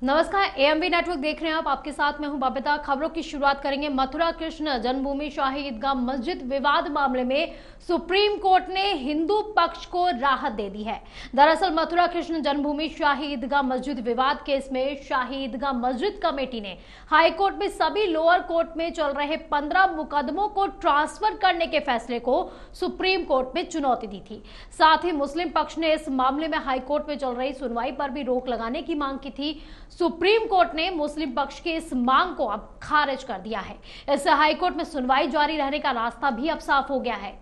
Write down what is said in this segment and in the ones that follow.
नमस्कार, AMB network देख रहे हैं आप। आपके साथ मैं हूं बबीता। खबरों की शुरुआत करेंगे। मथुरा कृष्ण जन्मभूमि शाही ईदगाह मस्जिद विवाद मामले में सुप्रीम कोर्ट ने हिंदू पक्ष को राहत दे दी है। दरअसल मथुरा कृष्ण जन्मभूमि शाही ईदगाह मस्जिद विवाद केस में शाही ईदगाह मस्जिद कमेटी ने हाईकोर्ट में सभी लोअर कोर्ट में चल रहे 15 मुकदमों को ट्रांसफर करने के फैसले को सुप्रीम कोर्ट में चुनौती दी थी। साथ ही मुस्लिम पक्ष ने इस मामले में हाईकोर्ट में चल रही सुनवाई पर भी रोक लगाने की मांग की थी। सुप्रीम कोर्ट ने मुस्लिम पक्ष की इस मांग को अब खारिज कर दिया है। इससे हाईकोर्ट में सुनवाई जारी रहने का रास्ता भी अब साफ हो गया है।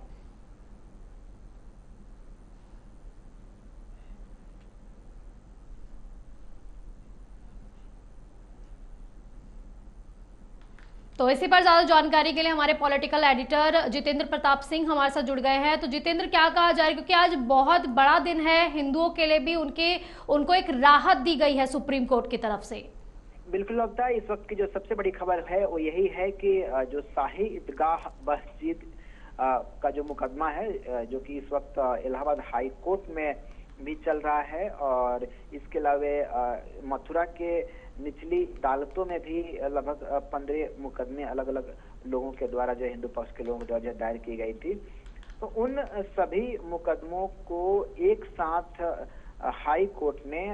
तो इसी पर ज्यादा जानकारी के लिए हमारे पॉलिटिकल एडिटर जितेंद्र प्रताप सिंह हमारे साथ जुड़ गए हैं। तो जितेंद्र, क्या कहा जाए, क्योंकि आज बहुत बड़ा दिन है हिंदुओं के लिए भी, उनको एक राहत दी गई है सुप्रीम कोर्ट की तरफ से। बिल्कुल लगता है इस वक्त की जो सबसे बड़ी खबर है वो यही है कि जो शाही ईदगाह मस्जिद का जो मुकदमा है जो कि इस वक्त इलाहाबाद हाई कोर्ट में भी चल रहा है और इसके अलावा मथुरा के निचली अदालतों में भी लगभग 15 मुकदमे अलग अलग लोगों के द्वारा जो हिंदू पक्ष के लोगों के द्वारा दायर की गई थी। तो उन सभी मुकदमों को एक साथ हाई कोर्ट ने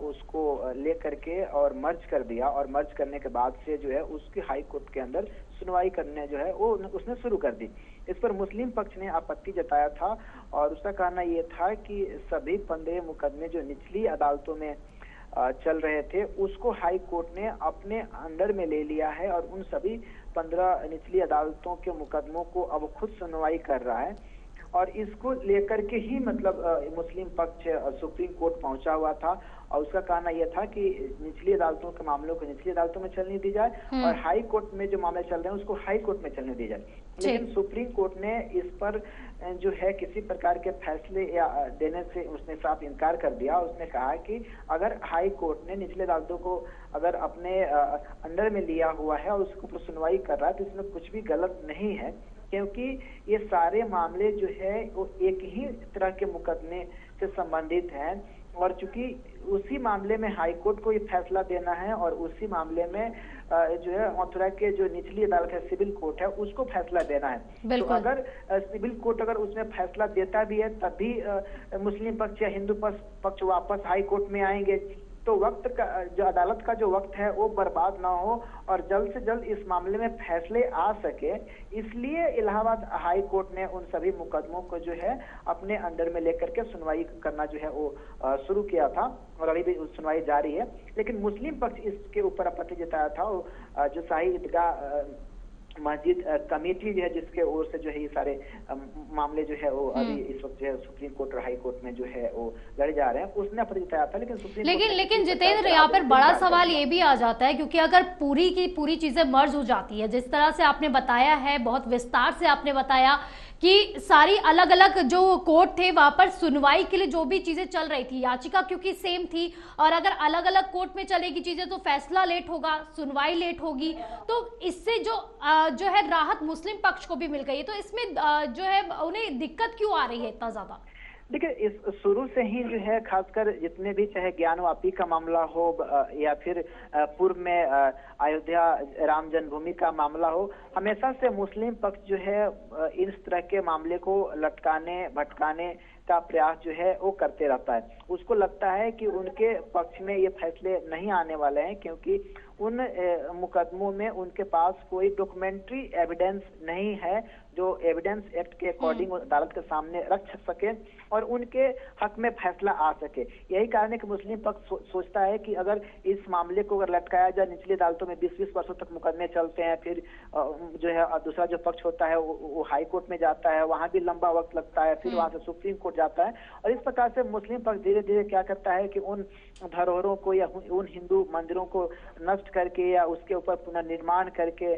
उसको लेकर के और मर्ज कर दिया और मर्ज करने के बाद से जो है उसकी हाई कोर्ट के अंदर सुनवाई करने जो है वो उसने शुरू कर दी। इस पर मुस्लिम पक्ष ने आपत्ति जताया था और उसका कहना ये था कि सभी 15 मुकदमे जो निचली अदालतों में चल रहे थे उसको हाई कोर्ट ने अपने अंडर में ले लिया है और उन सभी 15 निचली अदालतों के मुकदमों को अब खुद सुनवाई कर रहा है। और इसको लेकर के ही मतलब मुस्लिम पक्ष सुप्रीम कोर्ट पहुंचा हुआ था और उसका कहना यह था कि निचली अदालतों के मामलों को निचली अदालतों में चलने दी जाए और हाई कोर्ट में जो मामले चल रहे हैं उसको हाई कोर्ट में चलने दी जाए। लेकिन सुप्रीम कोर्ट ने इस पर जो है किसी प्रकार के फैसले या देने से उसने साफ इनकार कर दिया। उसने कहा कि अगर हाई कोर्ट ने निचले अदालतों को अगर अपने अंडर में लिया हुआ है और उसके ऊपर सुनवाई कर रहा है तो इसमें कुछ भी गलत नहीं है, क्योंकि ये सारे मामले जो है वो एक ही तरह के मुकदमे से संबंधित हैं और चूंकि उसी मामले में हाई कोर्ट को ये फैसला देना है और उसी मामले में जो है मथुरा के जो निचली अदालत है सिविल कोर्ट है उसको फैसला देना है। तो अगर सिविल कोर्ट अगर उसमें फैसला देता भी है तब भी मुस्लिम पक्ष या हिंदू पक्ष वापस हाई कोर्ट में आएंगे तो वक्त का जो अदालत का जो वक्त है वो बर्बाद ना हो और जल्द से जल्द इस मामले में फैसले आ सके, इसलिए इलाहाबाद हाई कोर्ट ने उन सभी मुकदमों को जो है अपने अंडर में लेकर के सुनवाई करना जो है वो शुरू किया था और अभी भी सुनवाई जारी है। लेकिन मुस्लिम पक्ष इसके ऊपर आपत्ति जताया था। जो शाही ईदगाह मस्जिद कमेटी जो है जिसके ओर से जो है ये सारे मामले जो है वो अभी इस वक्त जो है सुप्रीम कोर्ट और हाई कोर्ट में जो है वो लड़े जा रहे हैं, उसने आपत्ति जताया था। लेकिन जितेंद्र, यहाँ पर बड़ा सवाल ये भी आ जाता है क्योंकि अगर पूरी की पूरी चीजें मर्ज हो जाती है, जिस तरह से आपने बताया है, बहुत विस्तार से आपने बताया कि सारी अलग अलग जो कोर्ट थे वहां पर सुनवाई के लिए जो भी चीजें चल रही थी, याचिका क्योंकि सेम थी और अगर अलग अलग कोर्ट में चलेगी चीजें तो फैसला लेट होगा, सुनवाई लेट होगी, तो इससे जो है राहत मुस्लिम पक्ष को भी मिल गई है। तो इसमें जो है उन्हें दिक्कत क्यों आ रही है इतना ज्यादा? देखिए, इस शुरू से ही जो है खासकर जितने भी चाहे ज्ञानवापी का मामला हो या फिर पूर्व में अयोध्या राम जन्मभूमि का मामला हो, हमेशा से मुस्लिम पक्ष जो है इस तरह के मामले को लटकाने भटकाने का प्रयास जो है वो करते रहता है। उसको लगता है कि उनके पक्ष में ये फैसले नहीं आने वाले हैं क्योंकि उन मुकदमों में उनके पास कोई डॉक्यूमेंट्री एविडेंस नहीं है जो एविडेंस एक्ट के अकॉर्डिंग अदालत के सामने रख सके और उनके हक में फैसला आ सके। यही कारण है कि मुस्लिम पक्ष सोचता है कि अगर इस मामले को अगर लटकाया जाए, निचली अदालतों में 20-20 वर्षों तक मुकदमे चलते हैं, फिर जो है दूसरा जो पक्ष होता है वो हाई कोर्ट में जाता है, वहां भी लंबा वक्त लगता है, फिर वहां से सुप्रीम कोर्ट जाता है और इस प्रकार से मुस्लिम पक्ष धीरे धीरे क्या करता है कि उन धरोहरों को या उन हिंदू मंदिरों को नष्ट करके या उसके ऊपर पुनर्निर्माण करके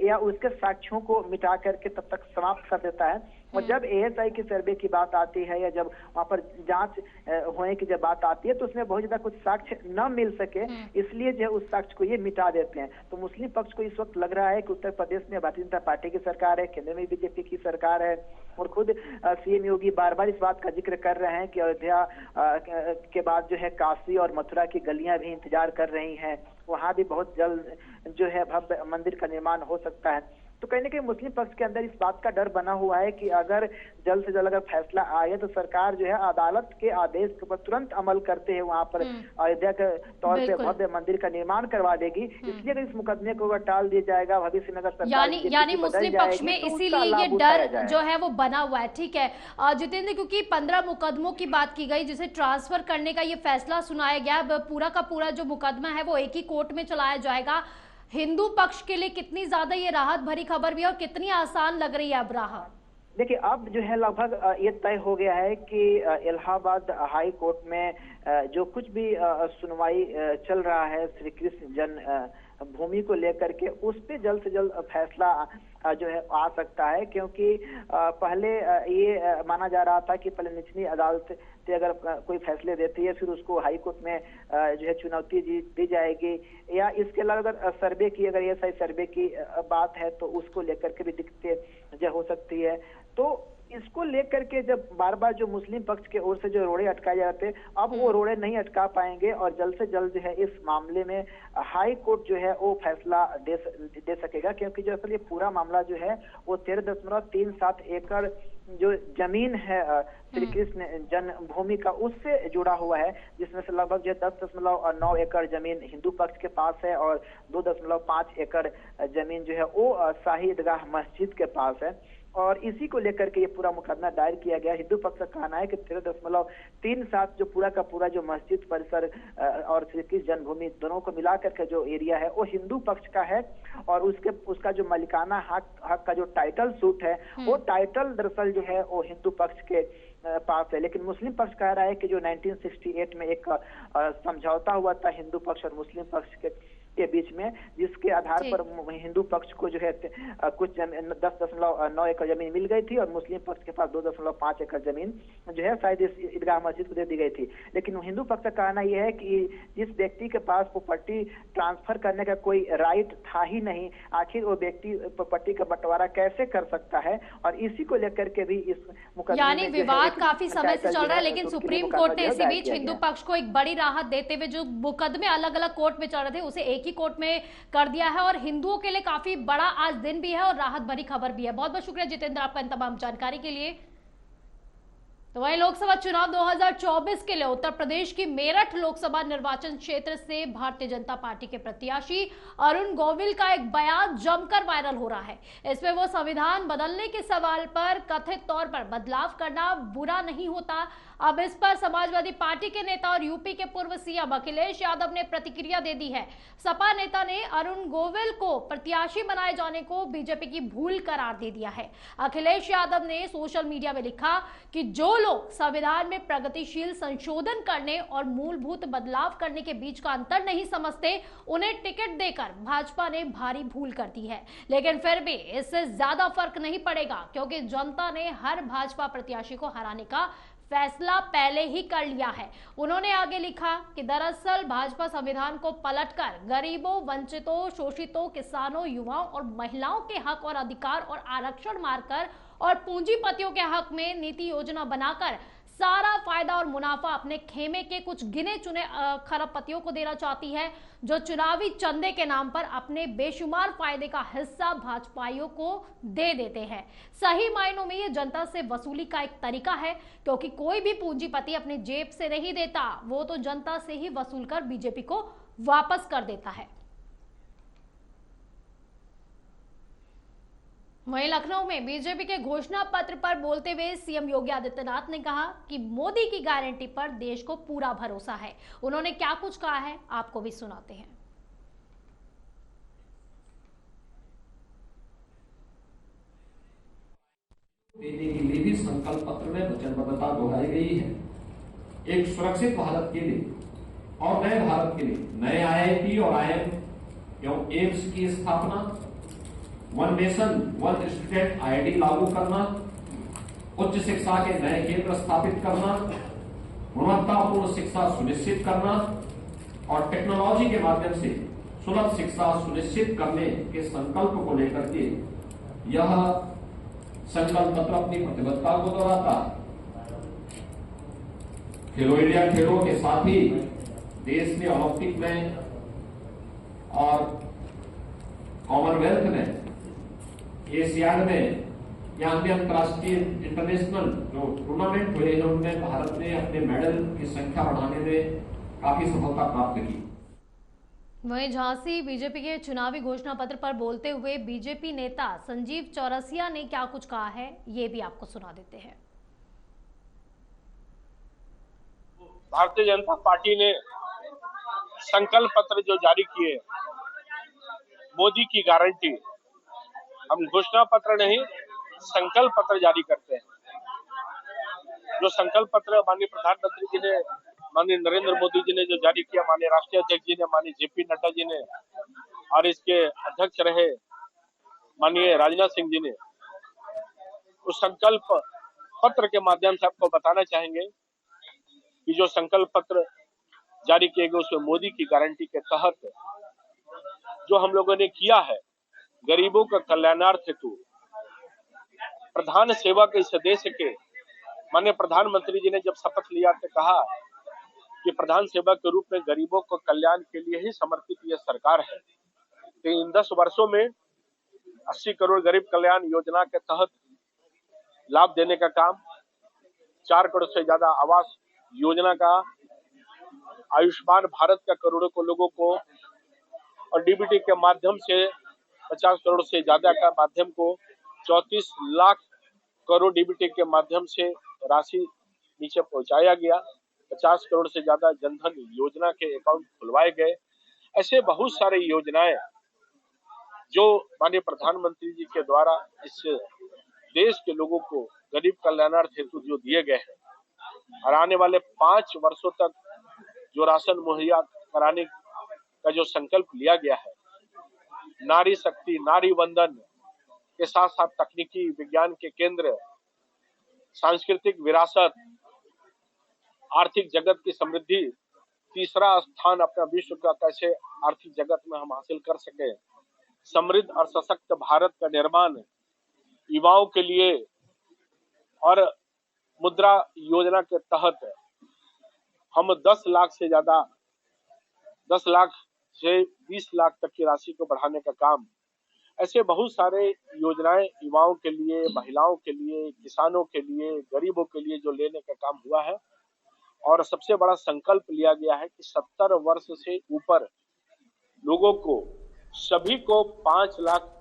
या उसके साक्ष्यों को मिटा करके तब तक तक समाप्त कर देता है। और जब एएसआई की सर्वे की बात आती है या जब वहां पर जांच होने की जब बात आती है तो उसमें बहुत ज्यादा कुछ साक्ष्य न मिल सके, इसलिए जो उस साक्ष्य को ये मिटा देते हैं। तो मुस्लिम पक्ष को इस वक्त लग रहा है कि उत्तर प्रदेश में भारतीय जनता पार्टी की सरकार है, केंद्र में बीजेपी की सरकार है, और खुद सीएम योगी बार बार इस बात का जिक्र कर रहे हैं कि अयोध्या के बाद जो है काशी और मथुरा की गलियां भी इंतजार कर रही हैं, वहां भी बहुत जल्द जो है भव्य मंदिर का निर्माण हो सकता है। तो कहीं ना कहीं मुस्लिम पक्ष के अंदर इस बात का डर बना हुआ है कि अगर जल्द से जल्द अगर फैसला आए तो सरकार जो है अदालत के आदेश के ऊपर तुरंत अमल करते हैं वहां पर अयोध्या के तौर पे भव्य मंदिर का निर्माण करवा देगी। इसलिए अगर इस मुकदमे को अगर टाल दिया जाएगा भविष्य में, अगर यानी मुस्लिम पक्ष में इसीलिए ये डर जो है वो बना हुआ है। ठीक है जितेंद्र, क्योंकि 15 मुकदमों की बात की गई जिसे ट्रांसफर करने का ये फैसला सुनाया गया, पूरा का पूरा जो मुकदमा है वो एक ही कोर्ट में चलाया जाएगा। हिंदू पक्ष के लिए कितनी ज्यादा ये राहत भरी खबर भी है और कितनी आसान लग रही है अब राहत? देखिए अब जो है लगभग ये तय हो गया है कि इलाहाबाद हाई कोर्ट में जो कुछ भी सुनवाई चल रहा है श्री कृष्ण जन्म भूमि को लेकर के, उस पे जल्द से जल्द फैसला जो है आ सकता है। क्योंकि पहले ये माना जा रहा था कि पहले निचली अदालत से अगर कोई फैसले देती है फिर उसको हाई कोर्ट में जो है चुनौती दी जाएगी, या इसके अलावा अगर सर्वे की, अगर एएसआई सर्वे की बात है तो उसको लेकर के भी दिक्कतें जो हो सकती है। तो इसको लेकर के जब बार बार जो मुस्लिम पक्ष के ओर से जो रोड़े अटकाए जाते, अब वो रोड़े नहीं अटका पाएंगे और जल्द से जल्द जो है इस मामले में हाई कोर्ट जो है वो फैसला दे सकेगा। क्योंकि जो असल ये पूरा मामला जो है वो 13.37 एकड़ जो जमीन है श्री कृष्ण जन्मभूमि का उससे जुड़ा हुआ है, जिसमें से लगभग जो 10.9 एकड़ जमीन हिंदू पक्ष के पास है और 2.5 एकड़ जमीन जो है वो शाही ईदगाह मस्जिद के पास है। और इसी को लेकर के ये पूरा मुकदमा दायर किया गया। हिंदू पक्ष का कहना है कि 13.37 जो पूरा का पूरा जो मस्जिद परिसर और श्री कृष्ण जन्मभूमि दोनों को मिलाकर के जो एरिया है वो हिंदू पक्ष का है, और उसका जो मालिकाना हक का जो टाइटल सूट है वो टाइटल दरअसल जो है वो हिंदू पक्ष के पास है। लेकिन मुस्लिम पक्ष कह रहा है कि जो 1968 में एक समझौता हुआ था हिंदू पक्ष और मुस्लिम पक्ष के बीच में, जिसके आधार पर हिंदू पक्ष को जो है कुछ 10.9 एकड़ जमीन मिल गई थी और मुस्लिम पक्ष के पास 2.5 एकड़ जमीन जो है शायद इस ईदगाह मस्जिद को दे दी गई थी। लेकिन हिंदू पक्ष का कहना यह है कि जिस व्यक्ति के पास प्रॉपर्टी ट्रांसफर करने का कोई राइट था ही नहीं, आखिर वो व्यक्ति प्रॉपर्टी का बंटवारा कैसे कर सकता है, और इसी को लेकर के भी इस मुकदमे यानी विवाद काफी समय से चल रहा है। लेकिन सुप्रीम कोर्ट ने इसी बीच हिंदू पक्ष को एक बड़ी राहत देते हुए जो मुकदमे अलग अलग कोर्ट में चल रहे थे उसे एक ही कोर्ट में कर दिया है, और हिंदुओं के लिए काफी बड़ा आज दिन भी है और राहत भरी खबर भी है। बहुत बहुत शुक्रिया जितेंद्र आपका इन तमाम जानकारी के लिए। तो वहीं लोकसभा चुनाव 2024 के लिए उत्तर प्रदेश की मेरठ लोकसभा निर्वाचन क्षेत्र से भारतीय जनता पार्टी के प्रत्याशी अरुण गोविल का एक बयान जमकर वायरल हो रहा है। इसमें वो संविधान बदलने के सवाल पर कथित तौर पर बदलाव करना बुरा नहीं होता। अब इस पर समाजवादी पार्टी के नेता और यूपी के पूर्व सीएम अखिलेश यादव ने प्रतिक्रिया दे दी है। सपा नेता ने अरुण गोविल को प्रत्याशी बनाए जाने को बीजेपी की भूल करार दे दिया है। अखिलेश यादव ने सोशल मीडिया में लिखा कि जो लोग संविधान में प्रगतिशील संशोधन करने और मूलभूत बदलाव करने के बीच का अंतर नहीं समझते, उन्हें टिकट देकर भाजपा ने भारी भूल कर दी है। लेकिन फिर भी इससे ज्यादा फर्क नहीं पड़ेगा, क्योंकि जनता ने हर भाजपा प्रत्याशी को हराने का फैसला पहले ही कर लिया है। उन्होंने आगे लिखा कि दरअसल भाजपा संविधान को पलटकर गरीबों, वंचितों, शोषितों, किसानों, युवाओं और महिलाओं के हक और अधिकार और आरक्षण मारकर और पूंजीपतियों के हक में नीति योजना बनाकर सारा फायदा और मुनाफा अपने खेमे के कुछ गिने चुने खरबपतियों को देना चाहती है, जो चुनावी चंदे के नाम पर अपने बेशुमार फायदे का हिस्सा भाजपाइयों को दे देते हैं। सही मायनों में ये जनता से वसूली का एक तरीका है, क्योंकि कोई भी पूंजीपति अपने जेब से नहीं देता, वो तो जनता से ही वसूल कर बीजेपी को वापस कर देता है। वहीं लखनऊ में बीजेपी के घोषणा पत्र पर बोलते हुए सीएम योगी आदित्यनाथ ने कहा कि मोदी की गारंटी पर देश को पूरा भरोसा है। उन्होंने क्या कुछ कहा है आपको भी सुनाते हैं। देने के लिए भी संकल्प पत्र में वचनबद्धता दोहराई गई है। एक सुरक्षित भारत के लिए और नए भारत के लिए नए आईआईटी और आईएम एवं एम्स की स्थापना, one nation one student IIT लागू करना, उच्च शिक्षा के नए केंद्र स्थापित करना, गुणवत्तापूर्ण शिक्षा सुनिश्चित करना और टेक्नोलॉजी के माध्यम से सुलभ शिक्षा सुनिश्चित करने के संकल्प को लेकर के यह संकल्प पत्र अपनी प्रतिबद्धता को दोहराता है। खेलो इंडिया खेलों के साथ ही देश ने ओलंपिक में और कॉमनवेल्थ में, एशियाड में या अन्य अंतर्राष्ट्रीय इंटरनेशनल जो टूर्नामेंट हुए हैं उनमें भारत ने अपने मेडल की संख्या बढ़ाने में काफी सफलता प्राप्त की। वहीं झांसी बीजेपी के चुनावी घोषणा पत्र पर बोलते हुए बीजेपी नेता संजीव चौरसिया ने क्या कुछ कहा है, ये भी आपको सुना देते हैं। भारतीय जनता पार्टी ने संकल्प पत्र जो जारी किए, मोदी की गारंटी, हम घोषणा पत्र नहीं संकल्प पत्र जारी करते हैं। जो संकल्प पत्र माननीय प्रधानमंत्री जी ने, माननीय नरेंद्र मोदी जी ने जो जारी किया, माननीय राष्ट्रीय अध्यक्ष जी ने, माननीय JP नड्डा जी ने और इसके अध्यक्ष रहे माननीय राजनाथ सिंह जी ने, उस संकल्प पत्र के माध्यम से आपको बताना चाहेंगे कि जो संकल्प पत्र जारी किए गए उसमें मोदी की गारंटी के तहत जो हम लोगों ने किया है, गरीबों का कल्याणार्थ हेतु प्रधान सेवक इस देश के माननीय प्रधानमंत्री जी ने जब शपथ लिया तो कहा कि प्रधान सेवक के रूप में गरीबों को कल्याण के लिए ही समर्पित यह सरकार है। तो इन 10 वर्षों में 80 करोड़ गरीब कल्याण योजना के तहत लाभ देने का काम, 4 करोड़ से ज्यादा आवास योजना का, आयुष्मान भारत का करोड़ों को लोगों को, और DBT के माध्यम से 50 करोड़ से ज्यादा का माध्यम को 34 लाख करोड़ DBT के माध्यम से राशि नीचे पहुंचाया गया। 50 करोड़ से ज्यादा जनधन योजना के अकाउंट खुलवाए गए। ऐसे बहुत सारे योजनाएं जो माननीय प्रधानमंत्री जी के द्वारा इस देश के लोगों को गरीब कल्याणार्थ हेतु जो दिए गए हैं और आने वाले 5 वर्षों तक जो राशन मुहैया कराने का जो संकल्प लिया गया है, नारी शक्ति, नारी वंदन के साथ साथ तकनीकी विज्ञान के केंद्र, सांस्कृतिक विरासत, आर्थिक जगत की समृद्धि, तीसरा स्थान अपना विश्व का कैसे आर्थिक जगत में हम हासिल कर सके, समृद्ध और सशक्त भारत का निर्माण युवाओं के लिए, और मुद्रा योजना के तहत हम 10 लाख से 20 लाख तक की राशि को बढ़ाने का काम, ऐसे बहुत सारे योजनाएं युवाओं के लिए, महिलाओं के लिए, किसानों के लिए, गरीबों के लिए जो लेने का काम हुआ है। और सबसे बड़ा संकल्प लिया गया है कि 70 वर्ष से ऊपर लोगों को, सभी को 5 लाख।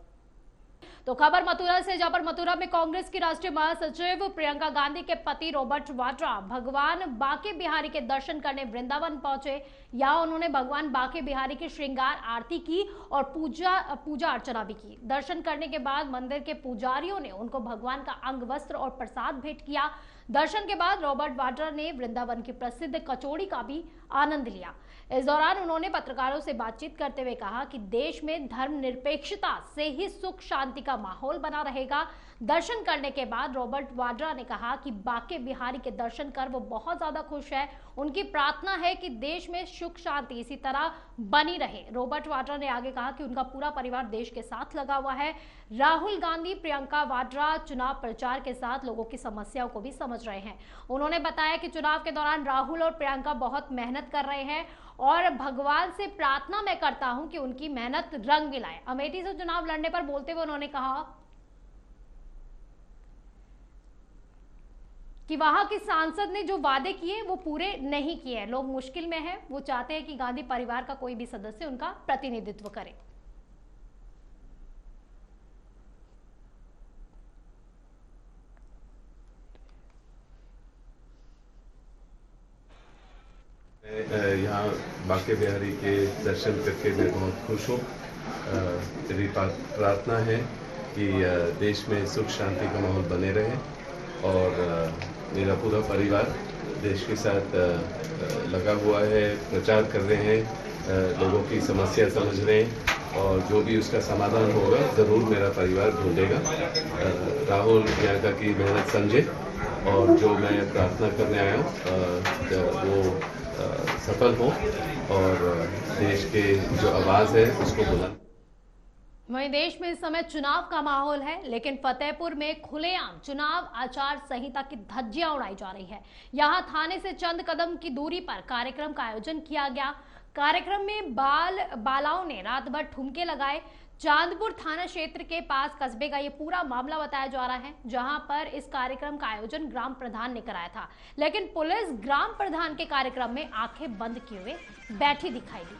तो खबर मथुरा से, जहां पर मथुरा में कांग्रेस की राष्ट्रीय महासचिव प्रियंका गांधी के पति रॉबर्ट वाड्रा भगवान बांके बिहारी के दर्शन करने वृंदावन पहुंचे। यहां उन्होंने भगवान बांके बिहारी की श्रृंगार आरती की और पूजा अर्चना भी की। दर्शन करने के बाद मंदिर के पुजारियों ने उनको भगवान का अंग वस्त्र और प्रसाद भेंट किया। दर्शन के बाद रॉबर्ट वाड्रा ने वृंदावन की प्रसिद्ध कचौड़ी का भी आनंद लिया। इस दौरान उन्होंने पत्रकारों से बातचीत करते हुए कहा कि देश में धर्मनिरपेक्षता से ही सुख शांति का माहौल बना रहेगा। दर्शन करने के बाद रॉबर्ट वाड्रा ने कहा कि बांके बिहारी के दर्शन कर वो बहुत ज्यादा खुश है। उनकी प्रार्थना है कि देश में सुख शांति इसी तरह बनी रहे। रॉबर्ट वाड्रा ने आगे कहा कि उनका पूरा परिवार देश के साथ लगा हुआ है। राहुल गांधी प्रियंका वाड्रा चुनाव प्रचार के साथ लोगों की समस्याओं को भी समझ रहे हैं। उन्होंने बताया कि चुनाव के दौरान राहुल और प्रियंका बहुत मेहनत कर रहे हैं और भगवान से प्रार्थना मैं करता हूं कि उनकी मेहनत रंग भी लाए। अमेठी से चुनाव लड़ने पर बोलते हुए उन्होंने कहा कि वहां के सांसद ने जो वादे किए वो पूरे नहीं किए। लोग मुश्किल में हैं, वो चाहते हैं कि गांधी परिवार का कोई भी सदस्य उनका प्रतिनिधित्व करे। यहाँ बांके बिहारी के दर्शन करके मैं बहुत खुश हूँ। मेरी प्रार्थना है कि देश में सुख शांति का माहौल बने रहे और मेरा पूरा परिवार देश के साथ लगा हुआ है, प्रचार कर रहे हैं लोगों की समस्या समझ रहे हैं और जो भी उसका समाधान होगा ज़रूर मेरा परिवार ढूंढेगा। राहुल यादव की मेहनत समझे और जो मैं प्रार्थना करने आया हूँ वो सफल हो और देश के जो आवाज़ है उसको बुलंद। वहीं देश में इस समय चुनाव का माहौल है, लेकिन फतेहपुर में खुलेआम चुनाव आचार संहिता की धज्जियां उड़ाई जा रही है। यहां थाने से चंद कदम की दूरी पर कार्यक्रम का आयोजन किया गया। कार्यक्रम में बालाओं ने रात भर ठुमके लगाए। चांदपुर थाना क्षेत्र के पास कस्बे का ये पूरा मामला बताया जा रहा है, जहां पर इस कार्यक्रम का आयोजन ग्राम प्रधान ने कराया था, लेकिन पुलिस ग्राम प्रधान के कार्यक्रम में आंखें बंद किए हुए बैठी दिखाई दी।